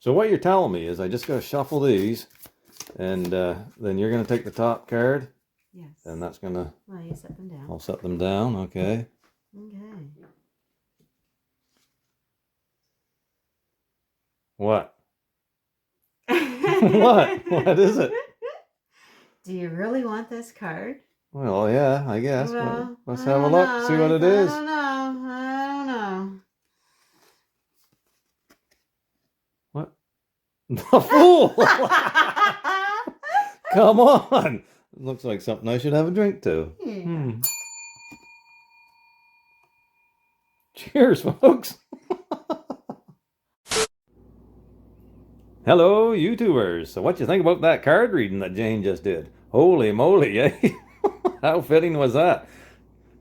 So what you're telling me is I just got to shuffle these, and then you're going to take the top card? Yes. And that's going to... Well, you set them down. I'll set them down, okay. Okay. What? What? What is it? Do you really want this card? Well, yeah, I guess. Well, let's have a look, see what it is. I don't know. What? The Fool! Come on! It looks like something I should have a drink to. Yeah. Cheers, folks! Hello, YouTubers. So what you think about that card reading that Jane just did? Holy moly, eh? How fitting was that?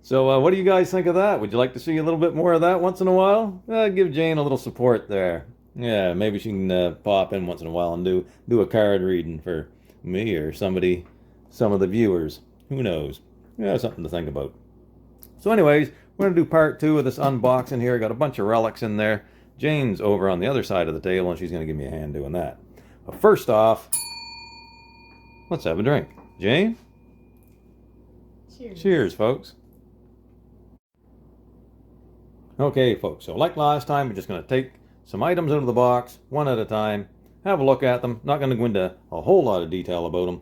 So what do you guys think of that? Would you like to see a little bit more of that once in a while? Give Jane a little support there. Yeah, maybe she can pop in once in a while and do a card reading for me or somebody, some of the viewers. Who knows? Yeah, something to think about. So anyways, we're going to do part 2 of this unboxing here. Got a bunch of relics in there. Jane's over on the other side of the table, and she's going to give me a hand doing that. But first off, let's have a drink. Jane? Cheers. Cheers, folks. Okay, folks, so like last time, we're just going to take some items out of the box, one at a time, have a look at them. Not going to go into a whole lot of detail about them.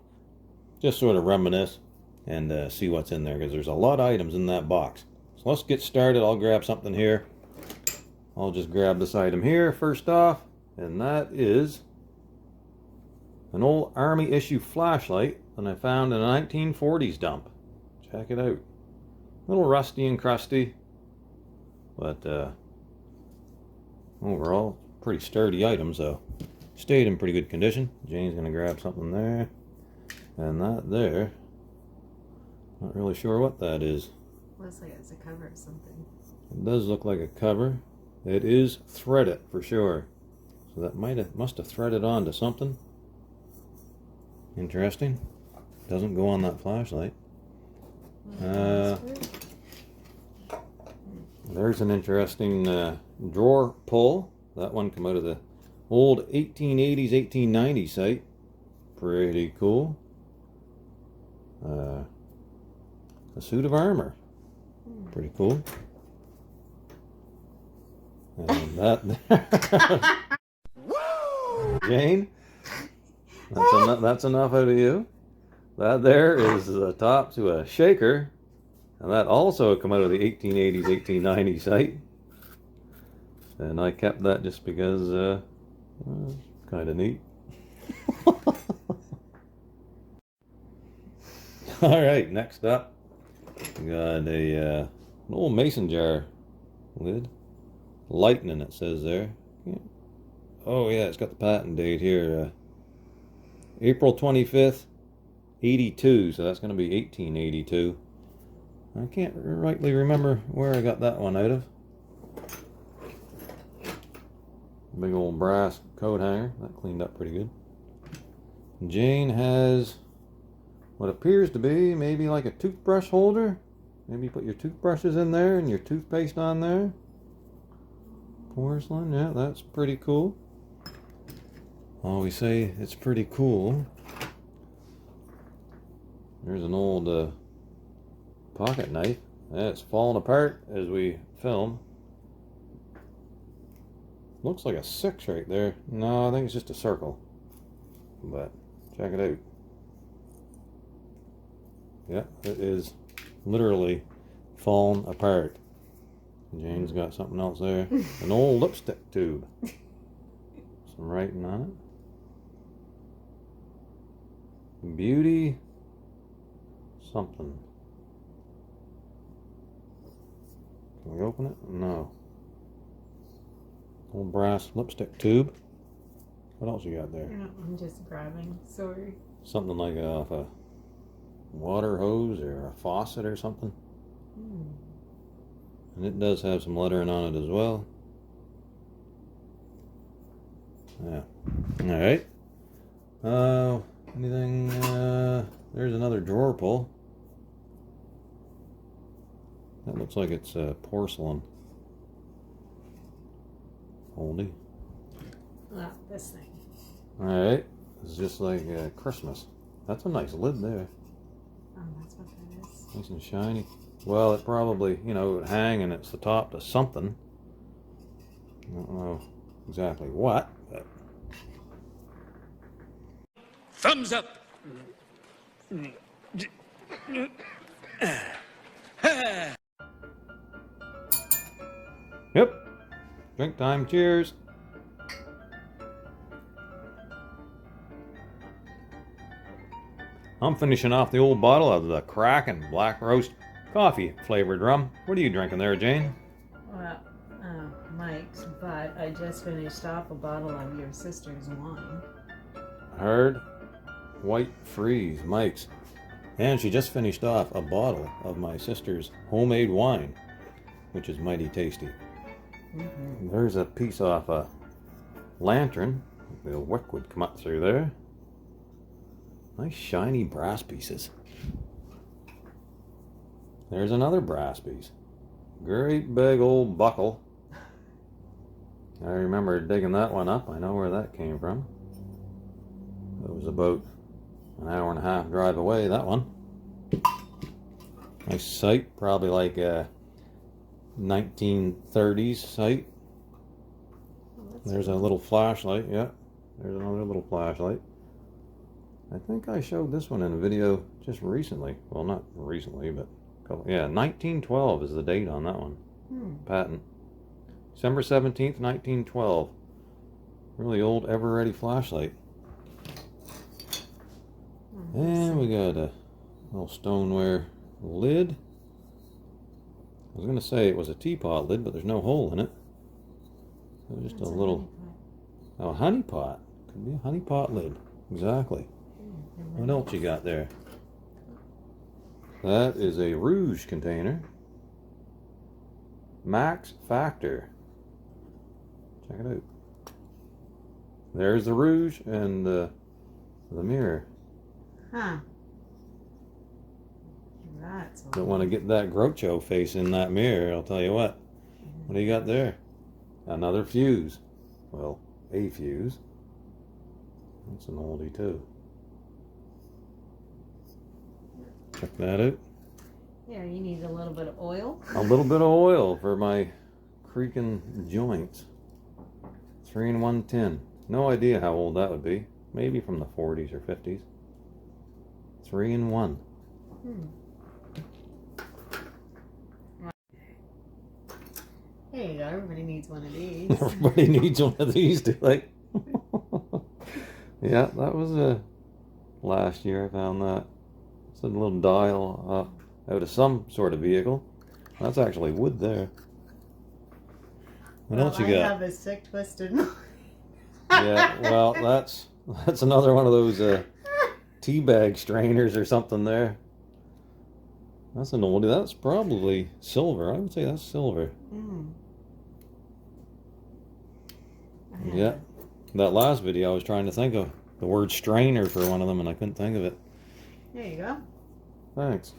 Just sort of reminisce and see what's in there, because there's a lot of items in that box. So let's get started. I'll grab something here. I'll just grab this item here first off, and that is an old Army issue flashlight that I found in a 1940s dump. Check it out. A little rusty and crusty, but overall pretty sturdy item, so stayed in pretty good condition. Jane's gonna grab something there, and that there, not really sure what that is. Looks like it's a cover of something. It does look like a cover. It is threaded for sure, so that must have threaded onto something. Interesting. Doesn't go on that flashlight. There's an interesting drawer pull. That one come out of the old 1880s, 1890s site. Pretty cool. A suit of armor. Pretty cool. And that Jane, that's enough out of you. That there is the top to a shaker, and that also come out of the 1880s, 1890s site. And I kept that just because it's kind of neat. All right, next up, we got an old mason jar lid. Lightning, it says there. Oh yeah, it's got the patent date here. April 25th, 82, so that's going to be 1882. I can't rightly remember where I got that one out of. Big old brass coat hanger. That cleaned up pretty good. Jane has what appears to be maybe like a toothbrush holder. Maybe you put your toothbrushes in there and your toothpaste on there. Porcelain, yeah, that's pretty cool. Always say it's pretty cool. There's an old pocket knife. It's falling apart as we film. Looks like a 6 right there. No, I think it's just a circle. But check it out. Yeah, it is literally falling apart. Jane's got something else there. An old lipstick tube. Some writing on it. Beauty something. Can we open it? No. Old brass lipstick tube. What else you got there? I'm just grabbing. Sorry. Something like off a water hose or a faucet or something. And it does have some lettering on it as well. Yeah. Alright. Anything, there's another drawer pull. That looks like it's porcelain. Oldie. Oh, this thing. Alright. It's just like Christmas. That's a nice lid there. Oh, that's what that is. Nice and shiny. Well, it probably, you know, would hang and it's the top to something. I don't know exactly what, but... Thumbs up! Yep. Drink time. Cheers. I'm finishing off the old bottle of the Kraken Black Roast Coffee flavored rum. What are you drinking there, Jane? Well, Mike's, but I just finished off a bottle of your sister's wine. Hard White Freeze, Mike's. And she just finished off a bottle of my sister's homemade wine, which is mighty tasty. Mm-hmm. There's a piece off a lantern. The wick would come up through there. Nice shiny brass pieces. There's another brass piece. Great big old buckle. I remember digging that one up. I know where that came from. It was about an hour and a half drive away, that one. Nice sight, probably like a 1930s sight. Oh, There's a little flashlight, yeah. There's another little flashlight. I think I showed this one in a video just recently. Well, not recently, but yeah, 1912 is the date on that one. Patent. December 17th, 1912. Really old, ever-ready flashlight. And we got a little stoneware lid. I was going to say it was a teapot lid, but there's no hole in it. It was just a little... Oh, a honey pot. Could be a honey pot lid. Exactly. What else you got there? That is a rouge container. Max Factor. Check it out. There's the rouge and the mirror. Huh. That's all. Don't want to get that Groucho face in that mirror, I'll tell you what. What do you got there? Another fuse. Well, a fuse. That's an oldie too. Check that out. Yeah, you need a little bit of oil. A little bit of oil for my creaking joints. 3-in-1 tin. No idea how old that would be. Maybe from the 40s or 50s. 3-in-1. There you go. Everybody needs one of these. Everybody needs one of these, do they? Yeah, that was last year I found that. It's a little dial out of some sort of vehicle. That's actually wood there. What else you got? I have a sick, twisted. Yeah, well, that's another one of those tea bag strainers or something there. That's an oldie. That's probably silver. I would say that's silver. Yeah. That last video I was trying to think of the word strainer for one of them and I couldn't think of it. There you go. Thanks.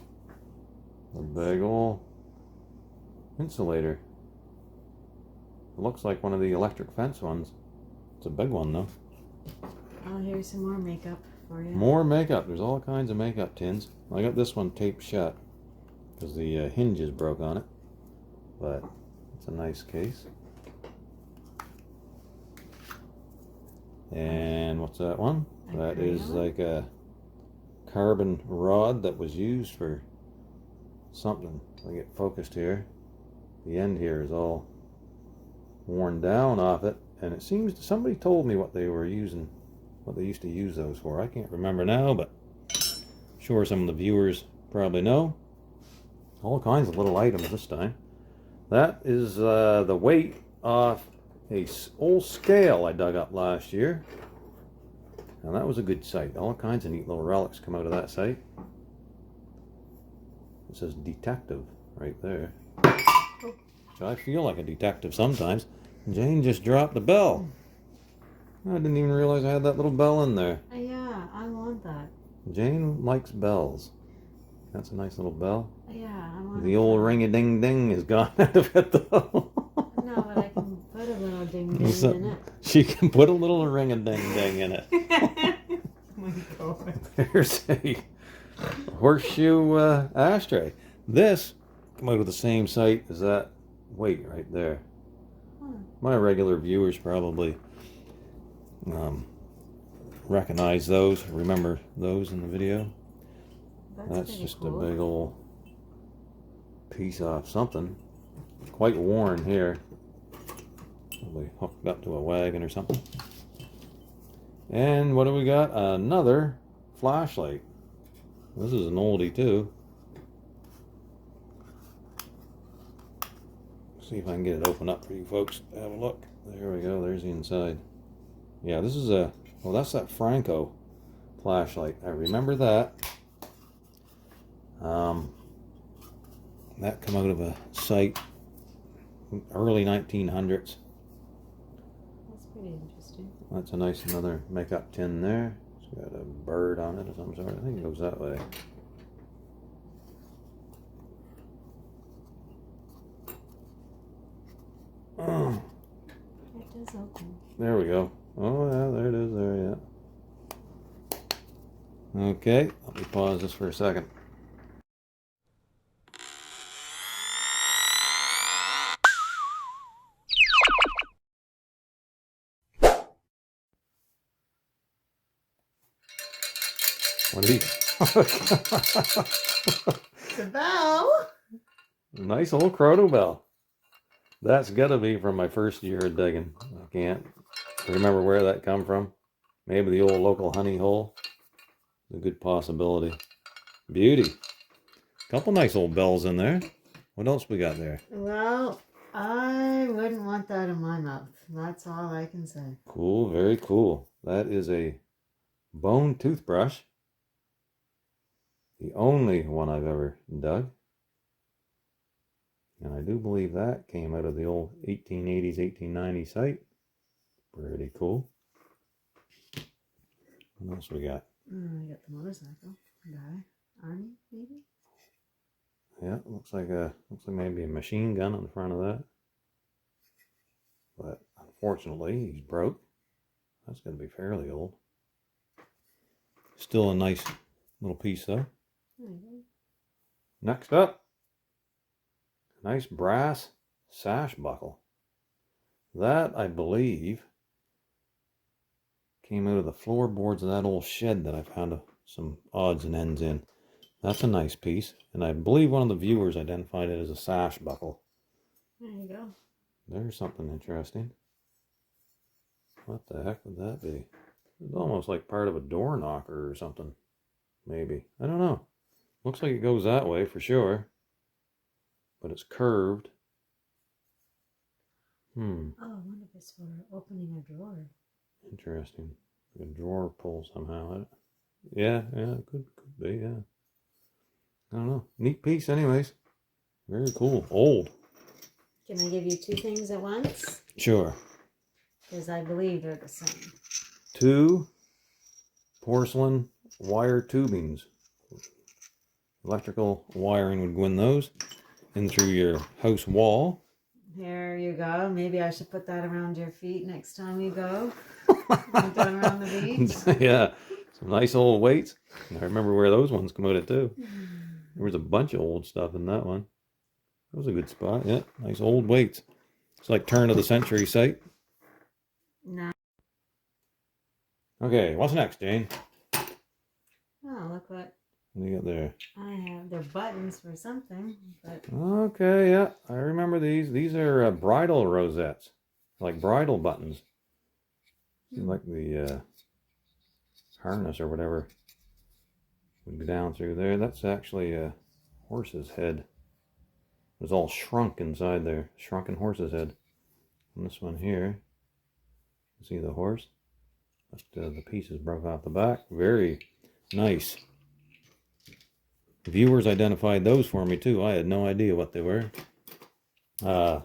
A big ol' insulator. It looks like one of the electric fence ones. It's a big one though. Oh, here's some more makeup for you. More makeup. There's all kinds of makeup tins. I got this one taped shut because the hinges broke on it. But it's a nice case. And what's that one? That is like a carbon rod that was used for something. I get focused here. The end here is all worn down off it, and it seems somebody told me what they were using, what they used to use those for. I can't remember now, but I'm sure some of the viewers probably know. All kinds of little items this time. That is the weight off a old scale I dug up last year. Now that was a good sight. All kinds of neat little relics come out of that site. It says detective right there. So I feel like a detective sometimes. Jane just dropped the bell. I didn't even realize I had that little bell in there. Yeah, I want that. Jane likes bells. That's a nice little bell. Yeah, I want The old ring-a-ding-ding is gone out of it though. No, but I can put a little ding ding in it. She can put a little ring-a-ding-ding in it. Oh my God. There's a horseshoe ashtray. This come out of the same site as that weight right there. My regular viewers probably recognize those, remember those in the video. That's just cool. A big old piece of something. Quite worn here. Probably hooked up to a wagon or something. And what do we got? Another flashlight. This is an oldie too. See if I can get it open up for you folks to have a look. There we go, there's the inside. Yeah, this is a, well, that's that Franco flashlight. I remember that. That come out of a site early 1900s. That's pretty interesting. That's a nice another makeup tin there. It's got a bird on it of some sort. I think it goes that way. Oh. It does open. There we go. Oh yeah, there it is there, yeah. Okay, let me pause this for a second. What are these? It's a bell. Nice old Croto bell. That's gotta be from my first year of digging. I can't remember where that come from. Maybe the old local honey hole. A good possibility. Beauty. Couple nice old bells in there. What else we got there? Well, I wouldn't want that in my mouth. That's all I can say. Cool, very cool. That is a bone toothbrush. The only one I've ever dug. And I do believe that came out of the old 1880s, 1890s site. Pretty cool. What else we got? I got the motorcycle guy. Arnie, maybe? Yeah, looks like maybe a machine gun on the front of that. But unfortunately, he's broke. That's going to be fairly old. Still a nice little piece though. Next up, nice brass sash buckle. That, I believe, came out of the floorboards of that old shed that I found some odds and ends in. That's a nice piece, and I believe one of the viewers identified it as a sash buckle. There you go. There's something interesting. What the heck would that be? It's almost like part of a door knocker or something. Maybe. I don't know. Looks like it goes that way for sure. But it's curved. Oh, I wonder if it's for opening a drawer. Interesting. Like a drawer pull somehow. Yeah, it could be, yeah. I don't know. Neat piece anyways. Very cool. Old. Can I give you two things at once? Sure. Because I believe they're the same. 2 porcelain wire tubings. Electrical wiring would go in those. In through your house wall. There you go. Maybe I should put that around your feet next time you go. You're going around the beach. Yeah. Some nice old weights. I remember where those ones come out of too. There was a bunch of old stuff in that one. That was a good spot. Yeah. Nice old weights. It's like turn of the century site. No. Okay, what's next, Jane? Oh, look what do you got there? I have. They're buttons for something, but Okay, yeah, I remember these. These are bridal rosettes, like bridal buttons. Like the harness or whatever would go down through there. That's actually a horse's head. It was all shrunk inside there, shrunken horse's head. And this one here, you see the horse? But the pieces broke off the back. Very nice. Viewers identified those for me too. I had no idea what they were. I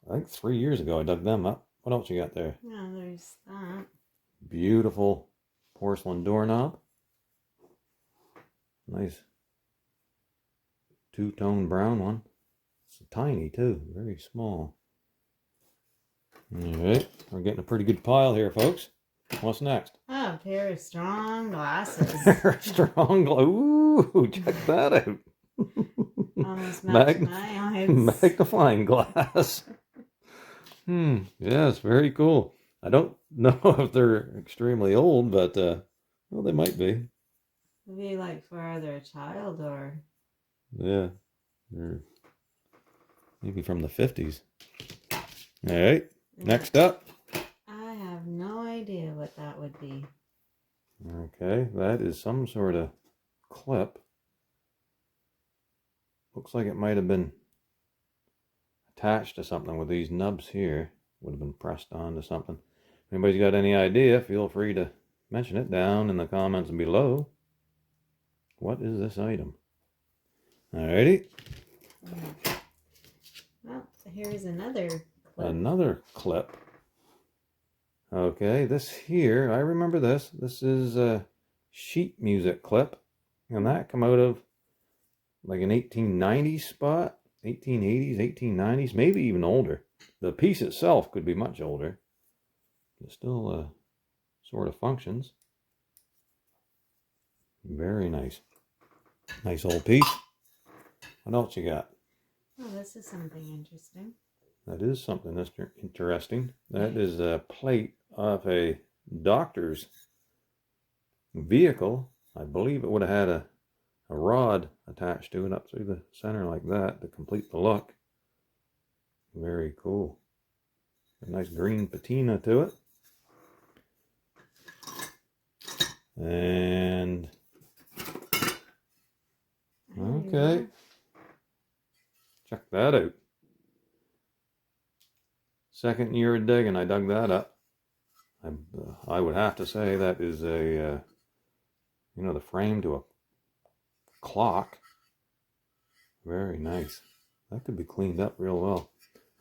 think 3 years ago I dug them up. What else you got there? yeah, there's that. Beautiful porcelain doorknob. Nice two-tone brown one. It's tiny too, very small. Alright, we're getting a pretty good pile here, folks. What's next? Oh, a pair of strong glasses. Strong glow. Ooh, check that out. Almost match my eyes. Magnifying glass. Yes, very cool. I don't know if they're extremely old, but well, they might be. Maybe like for either a child or... Yeah, they're maybe from the 50s. All right, next up. I have no idea what that would be. Okay, that is some sort of clip. Looks like it might have been attached to something with these nubs here. Would have been pressed onto something. If anybody's got any idea, feel free to mention it down in the comments below. What is this item? Alrighty. Well, here's another clip. Another clip. Okay, this here, I remember this. This is a sheet music clip. And that come out of like an 1890s spot. 1880s, 1890s, maybe even older. The piece itself could be much older. It still sort of functions. Very nice. Nice old piece. What else you got? Oh, this is something interesting. That is something that's interesting. That is a plate of a doctor's vehicle. I believe it would have had a rod attached to it up through the center like that to complete the look. Very cool. A nice green patina to it. And okay, check that out. Second year of digging, I dug that up. I would have to say that is a you know, the frame to a clock. Very nice. That could be cleaned up real well.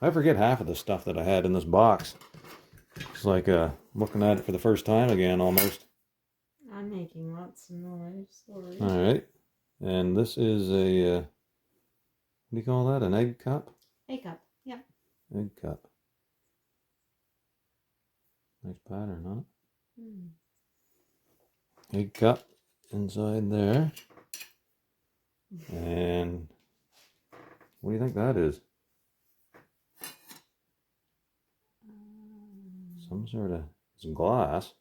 I forget half of the stuff that I had in this box. It's like looking at it for the first time again almost. I'm making lots of noise. Sorry. Alright. And this is a, what do you call that? An egg cup? Egg cup, yeah. Egg cup. Nice pattern on it. Egg cup inside there. And what do you think that is? Some sort of, it's glass.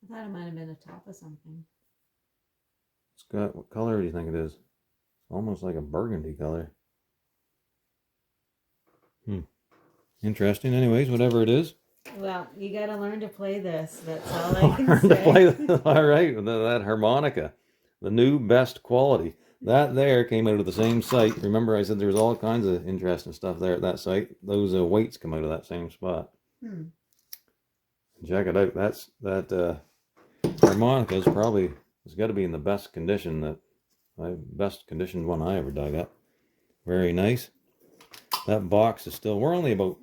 I thought it might have been a top of something. It's got, what color do you think it is? Almost like a burgundy color. Interesting. Anyways, whatever it is. Well, you gotta learn to play this. That's all I can Learn say. to play all right, that harmonica. The new best quality. That there came out of the same site. Remember I said there was all kinds of interesting stuff there at that site. Those weights come out of that same spot. Check it out. That harmonica is probably, it's got to be in the best condition best conditioned one I ever dug up. Very nice. That box is still, we're only about,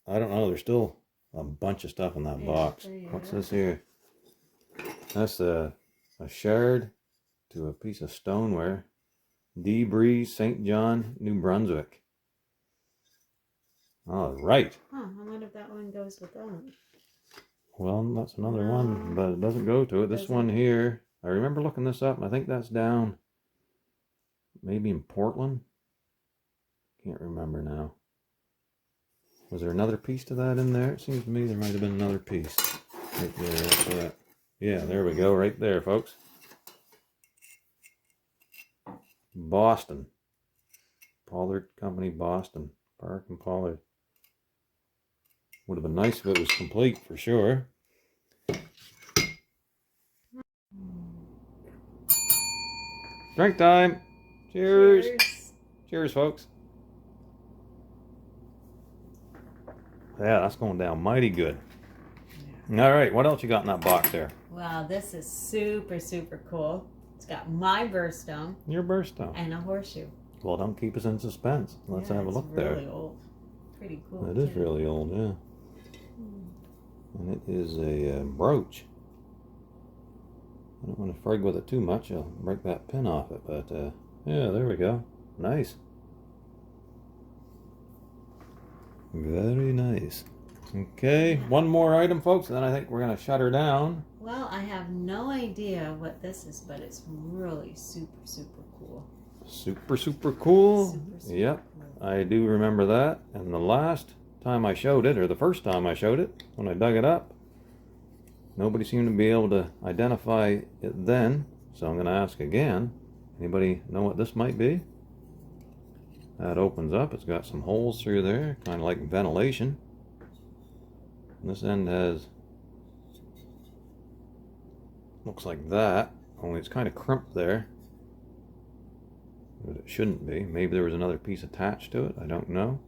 I don't know, there's still a bunch of stuff in that box. What's this here? That's a shard to a piece of stoneware. Debris, St. John, New Brunswick. All right. Huh, I wonder if that one goes with that. Well, that's another one, but it doesn't go to it. This one here, I remember looking this up, and I think that's down maybe in Portland. Can't remember now. Was there another piece to that in there? It seems to me there might have been another piece. Right there, that's that. Yeah, there we go, right there, folks. Boston. Pollard Company, Boston. Park and Pollard. Would have been nice if it was complete, for sure. Drink time. Cheers. Cheers. Cheers, folks. Yeah, that's going down mighty good. Yeah. All right, what else you got in that box there? Wow, this is super, super cool. It's got my birthstone. Your birthstone. And a horseshoe. Well, don't keep us in suspense. Let's have a look there. It's really old. Pretty cool. It is really old, yeah. And it is a brooch. I don't want to frig with it too much. I'll break that pin off it, but yeah, there we go. Nice. Very nice. Okay, one more item, folks, and then I think we're going to shut her down. Well, I have no idea what this is, but it's really super, super cool. Super, super cool. Super, super Yep, cool. I do remember that. And the last time I showed it, or the first time I showed it, when I dug it up, nobody seemed to be able to identify it then. So I'm going to ask again. Anybody know what this might be? That opens up. It's got some holes through there, kind of like ventilation. And this end has, looks like that, only it's kind of crimped there. But it shouldn't be. Maybe there was another piece attached to it. I don't know.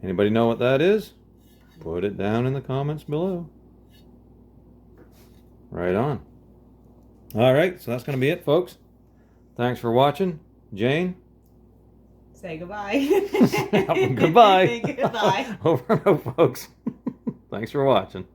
Anybody know what that is? Put it down in the comments below. Right on. All right, so that's going to be it, folks. Thanks for watching. Jane? Say goodbye. Goodbye. Goodbye. Over and out, folks. Thanks for watching.